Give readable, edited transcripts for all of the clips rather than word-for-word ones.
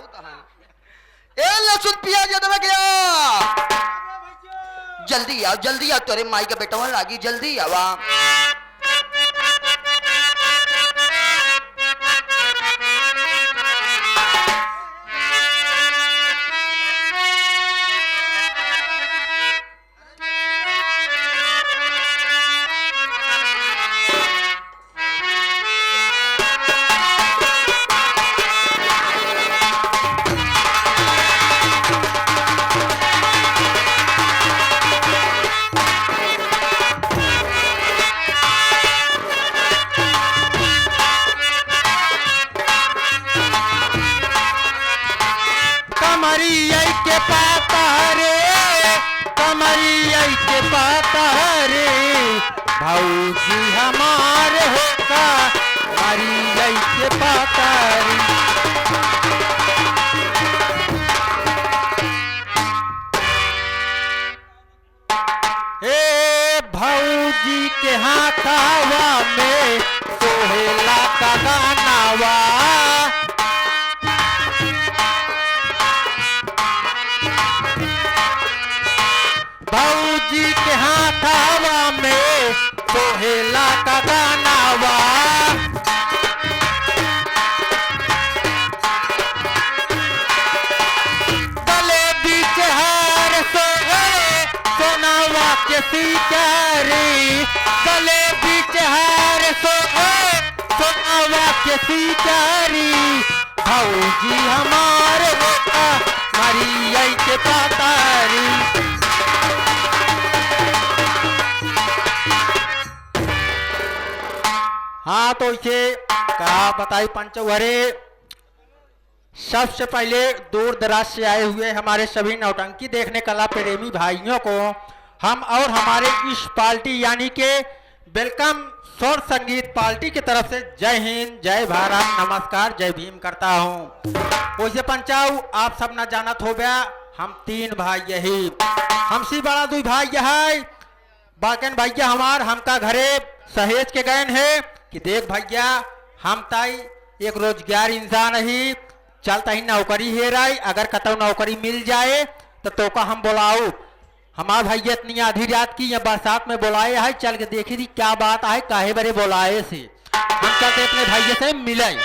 ए लहसुन प्याज अदरक या जल्दी आओ तेरे माई का बेटा लागी जल्दी आवा। भाऊजी हमारे होगा हमारी ऐसे पातारी। ए भाऊजी के हाथावा में सोहेला का गानावा। भाऊजी के हाथावा में सोहेला का गानावा। गले बीच हार सोहे सोनावा के सीचारी। गले बीच हार सोहे सोनावा के सीचारी। भाऊजी हमारे होता मारी आई के पातारी। हाँ तो इसे कहा बताई पंचवरे। सबसे पहले दूर दराज से आए हुए हमारे सभी नौटंकी देखने कला प्रेमी भाइयों को हम और हमारे इस पार्टी यानी के वेलकम स्वर संगीत पार्टी की तरफ से जय हिंद, जय भारत, नमस्कार, जय भीम करता हूँ। वैसे पंचाऊ आप सब न जानत हो गया, हम तीन भाई यही हमसी बड़ा दुई भाई है। बाकन भैया हमार हमका घरे सहेज के गए है कि देख भैया हम ताई एक रोजगार इंसान ही चलता ही नौकरी है राई। अगर कतौ नौकरी मिल जाए तो का हम बुलाऊ। हमार भैया इतनी आधी रात की या बरसात में बुलाए है, चल के देखी थी क्या बात है, काहे बरे बुलाए से हम चलते अपने भैया से मिले।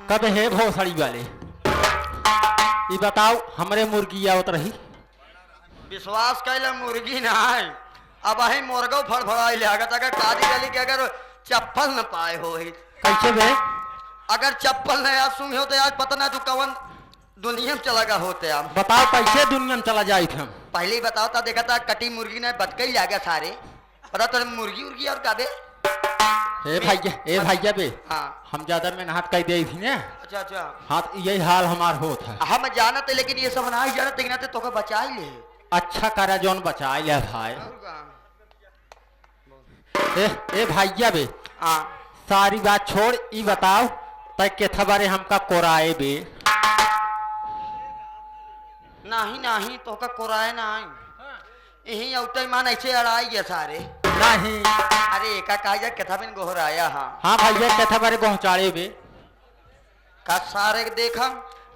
कब है भोसड़ी वाले ये बताओ हमरे मुर्गी आवत रही। विश्वास कैले मुर्गी ना है अब ही मुर्गो फड़फड़ाई लागत। अगर काजी गली के अगर चप्पल न पाए हो कैसे बे? अगर चप्पल नहीं आज सुन हो तो आज पता ना तू कवन दुनिया में चला गया होते आप। बताओ कैसे दुनिया में चला जाए थे हम। पहले ही बताओ था, देखा था कटी मुर्गी ने बतकई ला गया सारे। पता तो मुर्गी उर्गी और काबे। ए भैया बे, हाँ हम ज्यादा मेहनत कर दे थी ना। अच्छा अच्छा। हाँ तो यही हाल हमार होता है। हम जानते लेकिन ये सब नहीं जानते, लेकिन तो बचा ही ले। अच्छा करा जौन बचा ले भाई। ए भैया बे, हाँ सारी बात छोड़, ई बताओ तय केथा बारे हमका कोराए बे। नहीं नहीं तो का कोराए नहीं, यही औते मान ऐसे अड़ाई गया सारे। नहीं अरे एका काजा केथा बिन गोहराया। हाँ हाँ भैया केथा बारे गोहचाड़े बे। का सारे के देखा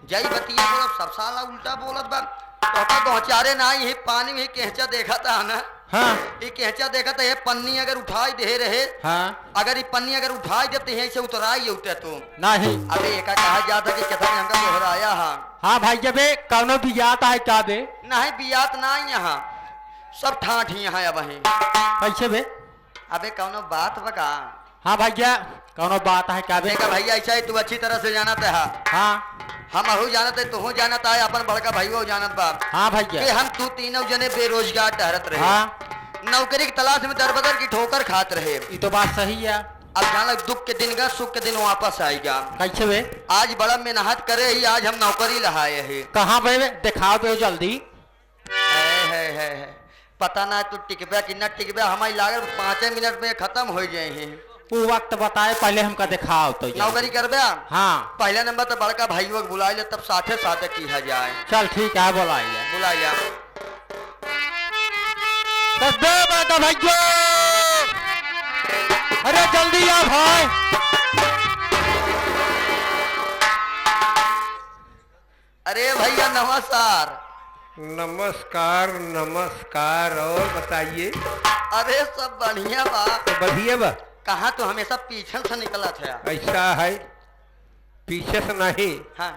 जई बतिया बोला सब साला उल्टा बोलत बा। तो का गोहचारे ना, यही पानी में केंचा देखा था ना। हाँ ये केंचा देखा था, ये पन्नी अगर उठाई दे रहे। हाँ अगर ये पन्नी अगर उठाई देते हैं, इसे उतराई उठते तो नहीं। अबे एका कहा जाता कि केथा हमका गोहराया। हाँ हाँ भैया बे, कौनो भी आता है क्या बे? नहीं बियात ना यहाँ सब ठाठ ही यहाँ। अब कैसे बे? अबे कौनो बात बका। हाँ भैया कौनो बात है क्या बे? देखा भैया ऐसा ही तू अच्छी तरह से जानत है। हाँ हम अहू जानत है, तू जानत है, अपन बड़का भाई वो जानत बा हाँ कि भैया। हम तू तीनों जने बेरोजगार ठहरत रहे। हाँ नौकरी की तलाश में दर बदर की ठोकर खात रहे। ये तो बात सही है। अब जान दुख के दिन का सुख के दिन वापस आएगा। कैसे बे? आज बड़ा मेहनत करे ही, आज हम नौकरी लहाए है। कहाँ बे? दिखाओ बे जल्दी। है पता ना तू टिकबे कि न टिकबे, हमारी लागत 5 मिनट में खत्म हो जाए हैं। वो वक्त बताए पहले हमका दिखाओ तो। नौकरी करबे? हाँ पहला नंबर तो बड़का भाई को बुला ले, तब साथे साथे किया जाए। चल ठीक है, बुलाइए। बुला जा बड़का भैया, अरे जल्दी आ भाई। अरे भैया नमस्कार। नमस्कार नमस्कार। और बताइए। अरे सब बढ़िया बा। तो बढ़िया बा। कहाँ तो हमेशा पीछे से निकला था। ऐसा है, पीछे से नहीं। हाँ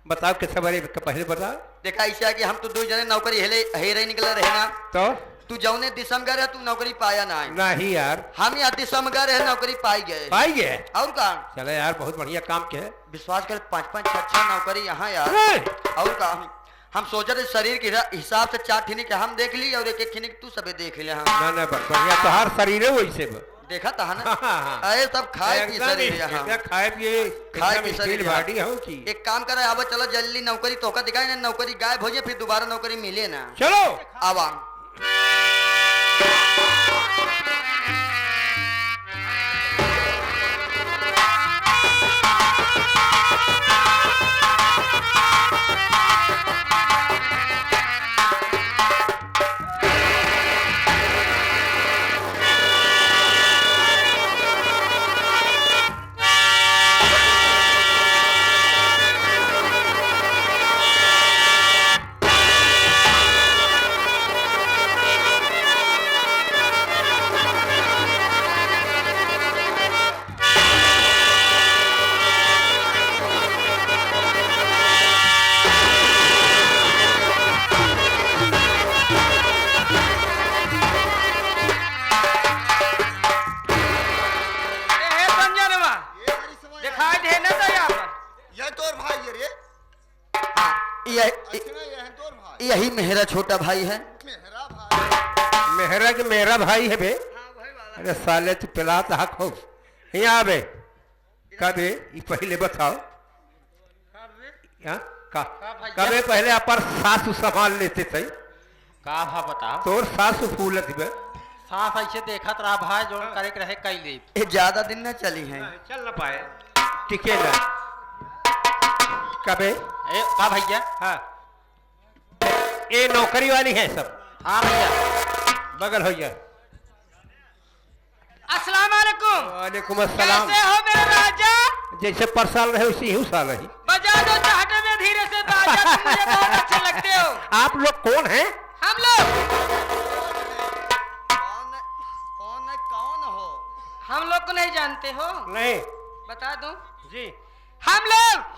बताओ कैसे बारे पहले बताओ। देखा ऐसा कि हम तो 2 जने नौकरी हेरे निकले रहे ना। तो तू जौने दिसम गए रहे, तू नौकरी पाया ना। नहीं यार, हम यहाँ दिसम गए रहे, नौकरी पाई गए। पाई गए। और का चलो यार, बहुत बढ़िया काम के है। विश्वास कर 5-5 6 नौकरी यहाँ यार। और का हम सोच रहे शरीर के हिसाब से 4 ठिनी के हम देख ली और एक ठिनी तू सबे देख लिया। ना ना बढ़िया, तो हर शरीर है वैसे बा। देखा था ना। हाँ, हाँ। अरे सब खाए पी शरीर यहाँ। खाए पिए खाए पी शरीर बॉडी हो की। एक काम करे, अब चलो जल्दी नौकरी तोका दिखाए ना, नौकरी गायब हो जाए, फिर दोबारा नौकरी मिले ना। चलो आवा यही मेरा छोटा भाई है। मेहरा के मेरा भाई है बे। अरे साले तू पिला हक हो यहाँ बे। कबे ये पहले बताओ। कबे पहले अपर सासू संभाल लेते थे। का भा बताओ। तोर सासू फूलत बे। साफ ऐसे देखत रहा भाई, जो करे के रहे कैले। ये ज्यादा दिन न चली है। चल ना पाए, टिके ना। कबे का भैया? हाँ, ये नौकरी वाली है सब। हाँ भैया। बगल हो जा। अस्सलाम वालेकुम। वालेकुम अस्सलाम। कैसे हो मेरे राजा? जैसे पर साल रहे उसी ही साल रही। बजा दो चाहते में धीरे से बाजा, तुम मुझे बहुत अच्छे लगते हो। आप लोग कौन हैं? हम लोग कौन हो? हम लोग को नहीं जानते हो? नहीं बता दूं? जी। हम लोग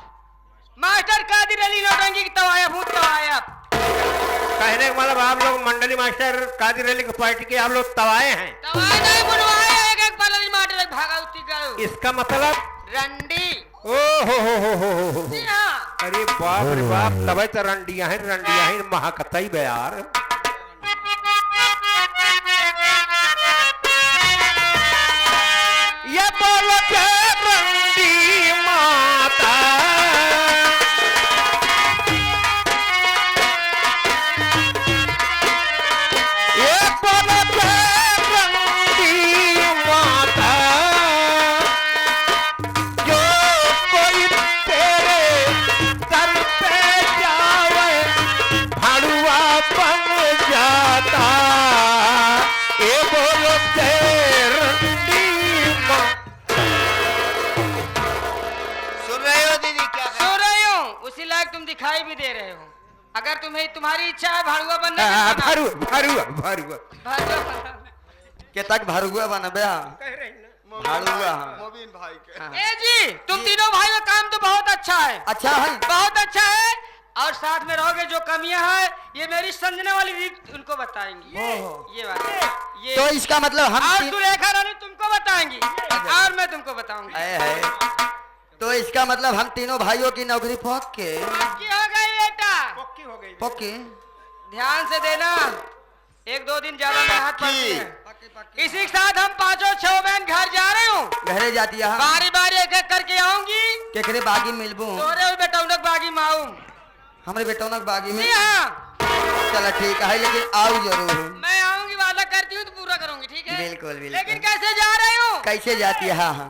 मास्टर कादिर अली नौटंकी की तवायफ हूँ, तवायफ। कहने का मतलब आप लोग मंडली मास्टर कादिर अली की पार्टी के आप लोग तवाए हैं। तवाए नहीं बुलवाए, एक एक पलरी माटर भागा उठी गयो। इसका मतलब रंडी। ओ हो। जी हाँ। अरे बाप रे बाप, तबे तो रंडिया है महाकतई बे यार। ये बोलो के रंडी माता, ये बोलो के रंडी माता, जो कोई तेरे दर पे जावे भाड़ुआ बन जाता। ये बोलो के रंडी माता। सुन रहे हो दीदी क्या सो रही हूँ, उसी लायक तुम दिखाई भी दे रहे हो। अगर तुम्हें तुम्हारी इच्छा है भाड़ुआ बनने की, तो बना। भारुआ भाड़ुआ बनना। के तक भरुआ बनबे भाड़ुआ। मोबिन भाई के ए जी, तुम तीनों भाइयों का काम तो बहुत अच्छा है, अच्छा है। बहुत अच्छा है। और साथ में रहोगे, जो कमियां हैं ये मेरी समझने वाली दीदी उनको बताएंगी। ये बात, ये तो इसका मतलब हम और तीन- सुलेखा रानी तुमको बताएंगी और मैं तुमको बताऊंगी। है। तो इसका मतलब हम तीनों भाइयों की नौकरी पक्के पक्की हो गई बेटा, पक्के। ध्यान से देना, 1-2 दिन ज्यादा मेहनत पड़ती है। इसी के साथ हम 5-6 बहन घर जा रहे हूँ। घरे जाती है। बारी बारी एक एक करके आऊंगी। केकरे बागी मिलबू? तोरे हुए बेटौनक बागी माऊ। हमरे बेटौनक बागी में। जी हाँ, चलो ठीक है, लेकिन आओ जरूर। मैं आऊंगी, वादा करती हूँ तो पूरा करूंगी, ठीक है? बिल्कुल, बिल्कुल। लेकिन कैसे जा रही हूँ? कैसे जाती है? हाँ हाँ।